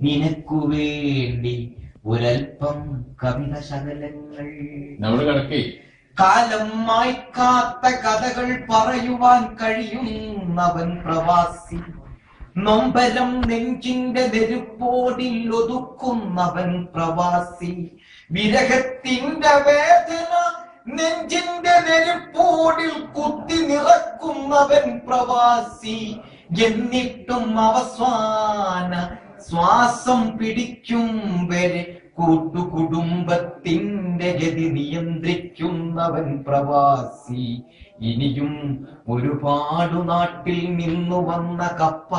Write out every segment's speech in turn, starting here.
നിനക്കു വേണ്ടി ഒരൽപ്പം കവിത ശകലങ്ങൾ. കാലം മായ്ക്കാത്ത കഥകൾ പറയുവാൻ കഴിയുന്നവൻ പ്രവാസി. നൊമ്പരം നെഞ്ചിന്റെ നെരുപ്പോടിൽ ഒതുക്കുന്നവൻ പ്രവാസി. വിരഹത്തിന്റെ വേദന നെഞ്ചിന്റെ നെരുപ്പോടിൽ കുത്തി നിറക്കുന്നവൻ പ്രവാസി. എന്നിട്ടും അവസാന ശ്വാസം പിടിക്കും വരെ കൂട്ടുകുടുംബത്തിന്റെ ഗതി നിയന്ത്രിക്കുന്നവൻ പ്രവാസി. ഇനിയും ഒരുപാടു നാട്ടിൽ നിന്നു വന്ന കപ്പ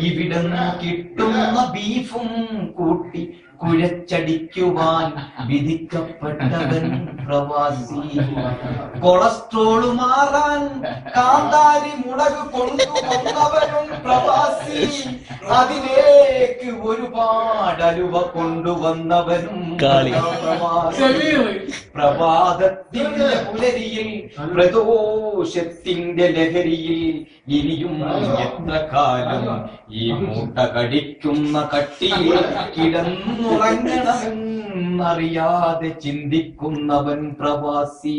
ഇവിടുന്ന് കിട്ടുന്ന ബീഫും കൂട്ടി കുഴച്ചടിക്കുവാൻ വിധിക്കപ്പെട്ടവൻ പ്രവാസി. കൊളസ്ട്രോൾ മാറാൻ കാന്താരി മുളക് കൊണ്ടുവന്നവനും പ്രവാസി. അതിലേക്ക് ഒരുപാട് അലുവ കൊണ്ടുവന്നവനും പ്രവാസി. പ്രഭാതത്തിന്റെ പുലരിയിൽ പ്രദോഷത്തിന്റെ ലഹരിയിൽ ഇനിയും എത്ര കാലം ഈ മൂട്ട കടിക്കുന്ന കട്ടിയിൽ കിടന്നുറങ്ങണമെന്നറിയാതെ ചിന്തിക്കുന്നവൻ പ്രവാസി.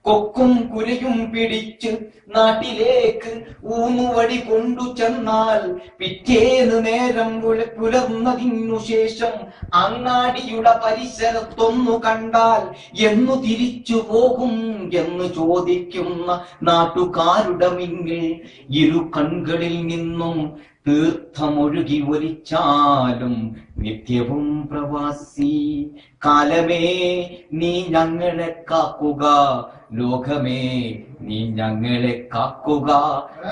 കൊക്കും കുരയും പിടിച്ച് നാട്ടിലേക്ക് ഊന്നുവടി കൊണ്ടു ചെന്നാൽ പിറ്റേന്ന് നേരം പുലർന്നതിനു ശേഷം അങ്ങാടിയുടെ പരിസരത്തൊന്നു കണ്ടാൽ എന്നു തിരിച്ചു പോകും എന്ന് ചോദിക്കുന്ന നാട്ടുകാരുടെ മുന്നിൽ ഇരു കൺകളിൽ നിന്നും തീർത്ഥമൊഴുകി ഒലിച്ചാലും നിത്യവും പ്രവാസി. കാലമേ നീ ഞങ്ങളെ കാക്കുക, ലോകമേ നീ ഞങ്ങളെ കാക്കുക.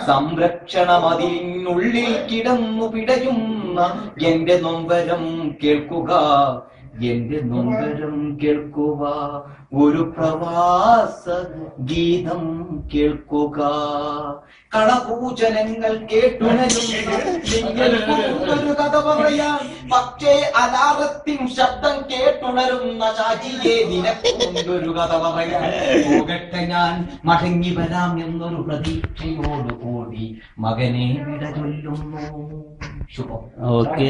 സംരക്ഷണമതിനുള്ളിൽ കിടന്നു പിടയുന്ന എന്റെ നൊമ്പരം കേൾക്കുക, എന്റെ നൊമ്പരം കേൾക്കുക. ഒരു പ്രവാസ ഗീതം കേൾക്കുക. കളപൂജനങ്ങൾ കേട്ടുണരുന്നൊരു കഥ പറയാൻ, പക്ഷേ അലാറത്തിൻ ശബ്ദം കേട്ടുണരുന്ന ഷാജിയെ നിനക്കൊണ്ടൊരു കഥ പറയാൻ. പോകട്ടെ ഞാൻ മടങ്ങി വരാം എന്നൊരു പ്രതീക്ഷയോടുകൂടി മകനെ വിട ചൊല്ലുന്നു. ശുഭം. ഓക്കെ.